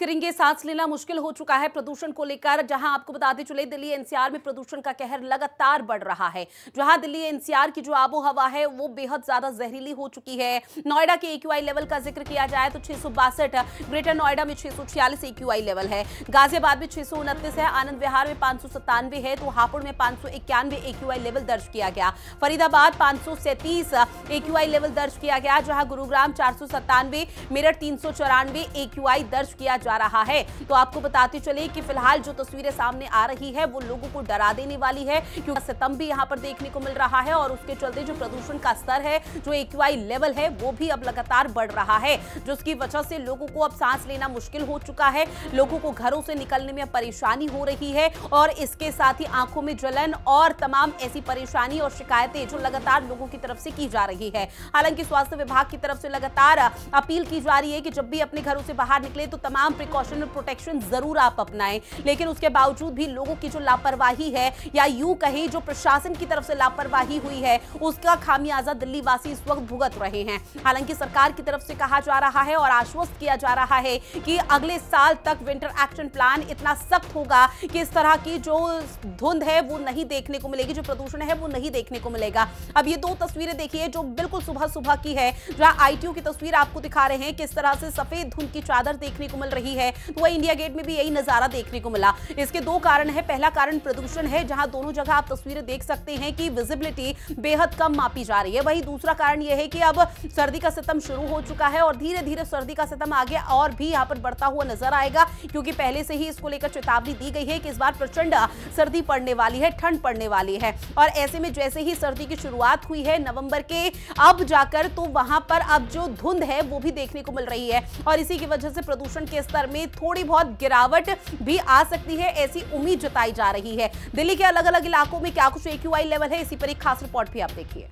करेंगे, सांस लेना मुश्किल हो चुका है प्रदूषण को लेकर। जहां आपको बताते चले दिल्ली एनसीआर में प्रदूषण का कहर लगातार बढ़ रहा है। जहां दिल्ली एनसीआर की जो आबो हवा है वो बेहद ज्यादा जहरीली हो चुकी है। नोएडा के एक्यूआई लेवल का जिक्र किया जाए तो 662, ग्रेटर नोएडा में 646 एक्यूआई लेवल है, गाजियाबाद में 629 है, आनंद विहार में 597 है, तो हापुड़ में 591 एक्यूआई लेवल दर्ज किया गया, फरीदाबाद 537 एक्यूआई लेवल दर्ज किया गया, जहां गुरुग्राम 497, मेरठ 394 एक्यूआई दर्ज किया जा रहा है। तो आपको बताते चले कि फिलहाल जो तस्वीरें सामने आ रही है वो लोगों को डरा देने वाली है, क्योंकि सितम भी यहां पर देखने को मिल रहा है और उसके चलते जो प्रदूषण का स्तर है, जो एक्यूआई लेवल है, वो भी अब लगातार बढ़ रहा है, जिसकी वजह से लोगों को अब सांस लेना मुश्किल हो चुका है, लोगों को घरों से निकलने में परेशानी हो रही है और इसके साथ ही आंखों में जलन और तमाम ऐसी परेशानी और शिकायतें जो लगातार लोगों की तरफ से की जा रही है। हालांकि स्वास्थ्य विभाग की तरफ से लगातार अपील की जा रही है कि जब भी अपने घरों से बाहर निकले तो तमाम प्रिकॉशन और प्रोटेक्शन जरूर आप अपनाएं, लेकिन उसके बावजूद भी लोगों की जो लापरवाही है या यूं कहें जो प्रशासन की तरफ से लापरवाही हुई है उसका खामियाजा दिल्ली वासी इस वक्त भुगत रहे हैं। हालांकि सरकार की तरफ से कहा जा रहा है और आश्वस्त किया जा रहा है कि अगले साल तक विंटर एक्शन प्लान इतना सख्त होगा कि इस तरह की जो धुंध है वो नहीं देखने को मिलेगी, जो प्रदूषण है वो नहीं देखने को मिलेगा। अब ये दो तस्वीरें देखिए जो बिल्कुल सुबह सुबह की है, जहां आईटीओ की तस्वीर आपको दिखा रहे हैं किस तरह से सफेद धुंध की चादर देखने को मिल रही है। तो वह इंडिया गेट में भी यही नजारा देखने को मिला। इसके दो कारण है, पहला कारण प्रदूषण है, जहां दोनों जगह आप तस्वीरें देख सकते हैं कि विजिबिलिटी बेहद कम मापी जा रही है। वहीं दूसरा कारण यह है कि अब सर्दी का सितम शुरू हो चुका है और धीरे धीरे सर्दी का सितम आगे और भी यहां पर बढ़ता हुआ नजर आएगा, क्योंकि पहले से ही इसको लेकर चेतावनी दी गई है कि इस बार प्रचंड सर्दी पड़ने वाली है, ठंड पड़ने वाली है। और ऐसे में जैसे ही सर्दी की शुरुआत हुई है नवंबर के, अब जाकर तो वहां पर अब जो धुंध है वो भी देखने को मिल रही है और इसी की वजह से प्रदूषण के स्तर में थोड़ी बहुत गिरावट भी आ सकती है, ऐसी उम्मीद जताई जा रही है। दिल्ली के अलग अलग इलाकों में क्या कुछ एक्यूआई लेवल है, इसी पर एक खास रिपोर्ट भी आप देखिए।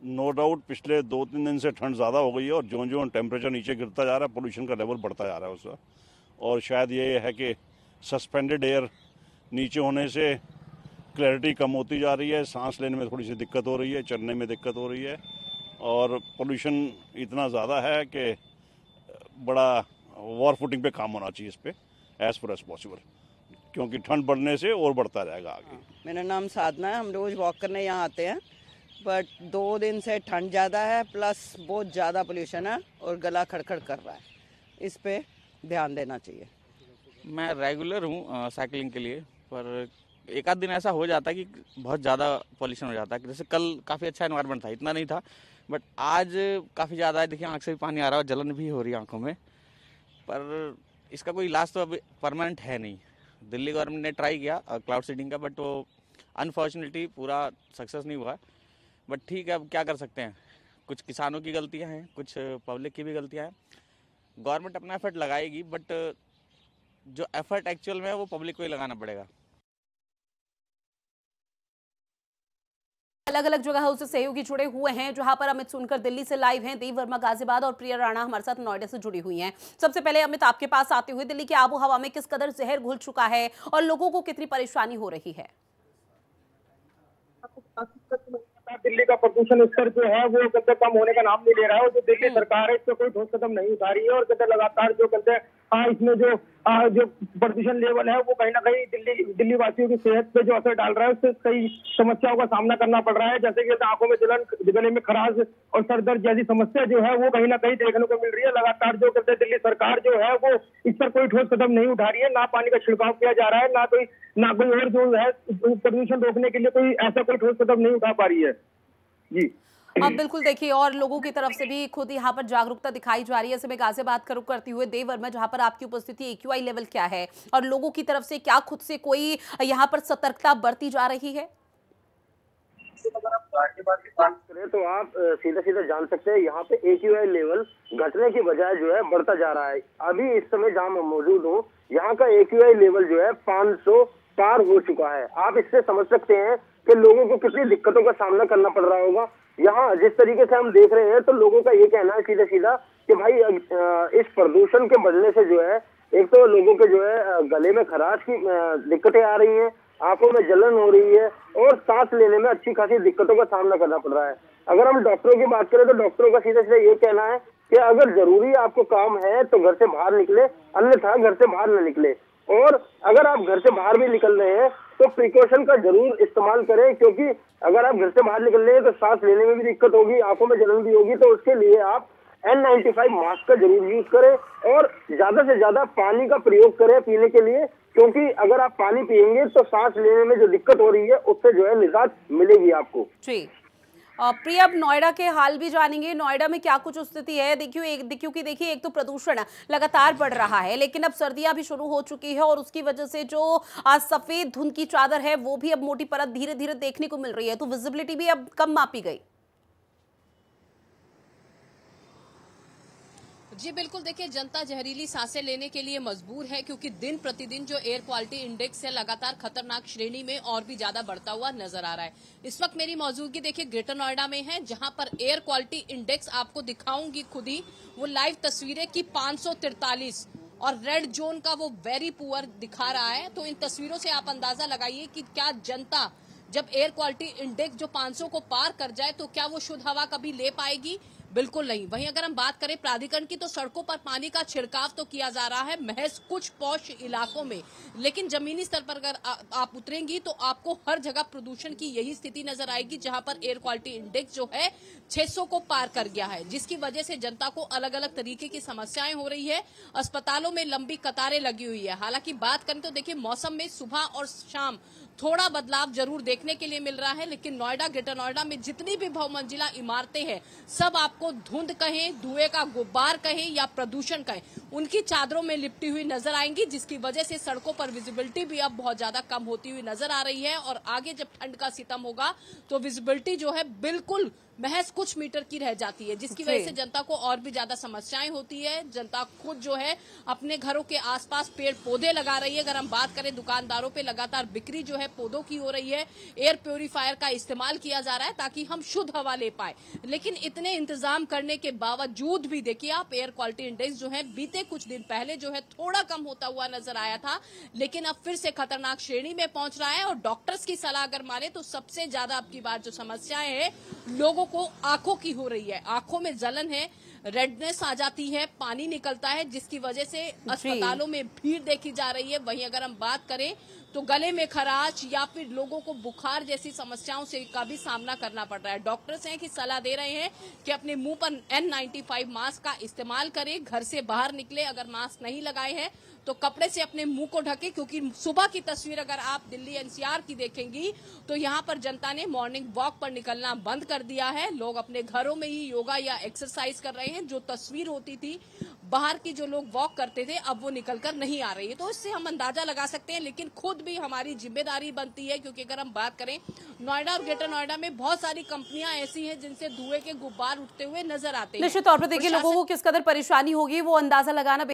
नो डाउट पिछले 2-3 दिन से ठंड ज़्यादा हो गई है और जो जो टेम्परेचर नीचे गिरता जा रहा है पोल्यूशन का लेवल बढ़ता जा रहा है उसका, और शायद ये है कि सस्पेंडेड एयर नीचे होने से क्लैरिटी कम होती जा रही है, सांस लेने में थोड़ी सी दिक्कत हो रही है, चलने में दिक्कत हो रही है और पोल्यूशन इतना ज़्यादा है कि बड़ा वॉर फुटिंग पे काम होना चाहिए इस पर एज फार एज पॉसिबल, क्योंकि ठंड बढ़ने से और बढ़ता जाएगा आगे। मेरा नाम साधना है, हम रोज़ वॉक करने यहाँ आते हैं, बट 2 दिन से ठंड ज़्यादा है प्लस बहुत ज़्यादा पोल्यूशन है और गला खड़खड़ कर रहा है, इस पे ध्यान देना चाहिए। मैं रेगुलर हूँ साइकिलिंग के लिए, पर एक आध दिन ऐसा हो जाता है कि बहुत ज़्यादा पॉल्यूशन हो जाता है। जैसे कल काफ़ी अच्छा एनवायरनमेंट था, इतना नहीं था, बट आज काफ़ी ज़्यादा है। देखिए आँख से भी पानी आ रहा है और जलन भी हो रही है आँखों में, पर इसका कोई इलाज तो अभी परमानेंट है नहीं। दिल्ली गवर्नमेंट ने ट्राई किया क्लाउड सीडिंग का, बट वो अनफॉर्चुनेटली पूरा सक्सेस नहीं हुआ। बट ठीक है, अब क्या कर सकते हैं, कुछ किसानों की गलतियाँ हैं, कुछ पब्लिक की भी गलतियाँ हैं। गवर्नमेंट अपना एफर्ट लगाएगी, बट जो एफर्ट एक्चुअल में है वो पब्लिक को ही लगाना पड़ेगा। अलग अलग जगहों से सहयोगी जुड़े हुए हैं, जहां पर अमित सुनकर दिल्ली से लाइव हैं, देव वर्मा गाजियाबाद और प्रिया राणा हमारे साथ नोएडा से जुड़ी हुई हैं। सबसे पहले अमित, आपके पास आते हुए दिल्ली की आबो हवा में किस कदर जहर घुल चुका है और लोगों को कितनी परेशानी हो रही है? दिल्ली का प्रदूषण स्तर जो है वो कदम कम होने का नाम नहीं ले रहा है और जो दिल्ली सरकार है इस पर कोई ठोस कदम नहीं उठा रही है और कदम लगातार जो कहते हैं इसमें जो प्रदूषण लेवल है वो कहीं ना कहीं दिल्ली वासियों की सेहत पे जो असर डाल रहा है, उससे कई समस्याओं का सामना करना पड़ रहा है, जैसे कि आंखों में जलन, गले में खराश और सर दर्द जैसी समस्या जो है वो कहीं ना कहीं देखने को मिल रही है। लगातार जो कहते हैं दिल्ली सरकार जो है वो इस पर कोई ठोस कदम नहीं उठा रही है, ना पानी का छिड़काव किया जा रहा है, ना कोई और जो है प्रदूषण रोकने के लिए कोई ऐसा कोई ठोस कदम नहीं उठा पा रही है। जी अब बिल्कुल देखिए, और लोगों की तरफ से भी खुद यहाँ पर जागरूकता दिखाई जा रही है। ऐसे में गाजियाबाद का रुख करती हुए देव वर्मा, जहाँ पर आपकी उपस्थिति, एक्यूआई लेवल क्या है और लोगों की तरफ से क्या खुद से कोई यहाँ पर सतर्कता बरती जा रही है? अगर आप गाजियाबाद की बात करें तो आप सीधे सीधे जान सकते हैं यहाँ पे एक्यूआई लेवल घटने की बजाय जो है बढ़ता जा रहा है। अभी इस समय जहाँ मैं मौजूद हूँ यहाँ का एक्यूआई लेवल जो है 500 पार हो चुका है। आप इससे समझ सकते हैं कि लोगों को कितनी दिक्कतों का सामना करना पड़ रहा होगा। यहाँ जिस तरीके से हम देख रहे हैं तो लोगों का ये कहना है सीधा सीधा कि भाई इस प्रदूषण के बढ़ने से जो है एक तो लोगों के जो है गले में खराश की दिक्कतें आ रही हैं, आंखों में जलन हो रही है और सांस लेने में अच्छी खासी दिक्कतों का सामना करना पड़ रहा है। अगर हम डॉक्टरों की बात करें तो डॉक्टरों का सीधा सीधा ये कहना है कि अगर जरूरी आपको काम है तो घर से बाहर निकले, अन्यथा घर से बाहर न निकले। और अगर आप घर से बाहर भी निकल रहे हैं तो प्रिकॉशन का जरूर इस्तेमाल करें, क्योंकि अगर आप घर से बाहर निकल रहे हैं तो सांस लेने में भी दिक्कत होगी, आंखों में जलन भी होगी। तो उसके लिए आप N95 मास्क का जरूर यूज करें और ज्यादा से ज्यादा पानी का प्रयोग करें पीने के लिए, क्योंकि अगर आप पानी पिएंगे तो सांस लेने में जो दिक्कत हो रही है उससे जो है निजात मिलेगी आपको। जी प्रिया, अब नोएडा के हाल भी जानेंगे। नोएडा में क्या कुछ स्थिति है? देखिए एक तो प्रदूषण लगातार बढ़ रहा है, लेकिन अब सर्दियां भी शुरू हो चुकी है और उसकी वजह से जो सफेद धुंध की चादर है वो भी अब मोटी परत धीरे धीरे देखने को मिल रही है, तो विजिबिलिटी भी अब कम मापी गई। जी बिल्कुल, देखिए जनता जहरीली सांसें लेने के लिए मजबूर है, क्योंकि दिन प्रतिदिन जो एयर क्वालिटी इंडेक्स है लगातार खतरनाक श्रेणी में और भी ज्यादा बढ़ता हुआ नजर आ रहा है। इस वक्त मेरी मौजूदगी देखिए ग्रेटर नोएडा में है, जहां पर एयर क्वालिटी इंडेक्स आपको दिखाऊंगी खुद ही वो लाइव तस्वीरें की 543 और रेड जोन का वो वेरी पुअर दिखा रहा है। तो इन तस्वीरों से आप अंदाजा लगाइए कि क्या जनता जब एयर क्वालिटी इंडेक्स जो 500 को पार कर जाए तो क्या वो शुद्ध हवा कभी ले पाएगी? बिल्कुल नहीं। वहीं अगर हम बात करें प्राधिकरण की, तो सड़कों पर पानी का छिड़काव तो किया जा रहा है महज कुछ पॉश इलाकों में, लेकिन जमीनी स्तर पर अगर आप उतरेंगी तो आपको हर जगह प्रदूषण की यही स्थिति नजर आएगी, जहां पर एयर क्वालिटी इंडेक्स जो है 600 को पार कर गया है, जिसकी वजह से जनता को अलग अलग तरीके की समस्याएं हो रही है। अस्पतालों में लंबी कतारें लगी हुई है। हालांकि बात करें तो देखिए मौसम में सुबह और शाम थोड़ा बदलाव जरूर देखने के लिए मिल रहा है, लेकिन नोएडा, ग्रेटर नोएडा में जितनी भी बहुमंजिला इमारतें हैं सब आपको धुंध कहें, धुएं का गुब्बार कहें या प्रदूषण कहें, उनकी चादरों में लिपटी हुई नजर आएंगी, जिसकी वजह से सड़कों पर विजिबिलिटी भी अब बहुत ज्यादा कम होती हुई नजर आ रही है। और आगे जब ठंड का सितम होगा तो विजिबिलिटी जो है बिल्कुल महज कुछ मीटर की रह जाती है, जिसकी वजह से जनता को और भी ज्यादा समस्याएं होती है। जनता खुद जो है अपने घरों के आसपास पेड़ पौधे लगा रही है। अगर हम बात करें दुकानदारों पे लगातार बिक्री जो है पौधों की हो रही है, एयर प्योरीफायर का इस्तेमाल किया जा रहा है ताकि हम शुद्ध हवा ले पाए। लेकिन इतने इंतजाम करने के बावजूद भी देखिए आप एयर क्वालिटी इंडेक्स जो है बीते कुछ दिन पहले जो है थोड़ा कम होता हुआ नजर आया था, लेकिन अब फिर से खतरनाक श्रेणी में पहुंच रहा है। और डॉक्टर्स की सलाह अगर माने तो सबसे ज्यादा अब की बार जो समस्याएं है लोगों को आंखों की हो रही है, आंखों में जलन है, रेडनेस आ जाती है, पानी निकलता है, जिसकी वजह से अस्पतालों में भीड़ देखी जा रही है। वहीं अगर हम बात करें तो गले में खराश या फिर लोगों को बुखार जैसी समस्याओं से का भी सामना करना पड़ रहा है। डॉक्टर्स हैं कि सलाह दे रहे हैं कि अपने मुंह पर N95 मास्क का इस्तेमाल करें, घर से बाहर निकले अगर मास्क नहीं लगाए हैं तो कपड़े से अपने मुंह को ढके, क्योंकि सुबह की तस्वीर अगर आप दिल्ली NCR की देखेंगी तो यहाँ पर जनता ने मॉर्निंग वॉक पर निकलना बंद कर दिया है। लोग अपने घरों में ही योगा या एक्सरसाइज कर रहे हैं। जो तस्वीर होती थी बाहर की जो लोग वॉक करते थे अब वो निकलकर नहीं आ रही है, तो इससे हम अंदाजा लगा सकते हैं। लेकिन खुद भी हमारी जिम्मेदारी बनती है, क्योंकि अगर हम बात करें नोएडा और ग्रेटर नोएडा में बहुत सारी कंपनियां ऐसी हैं जिनसे धुएं के गुब्बार उठते हुए नजर आते हैं। निश्चित तौर पर देखिए लोगों को किस कदर परेशानी होगी वो अंदाजा लगाना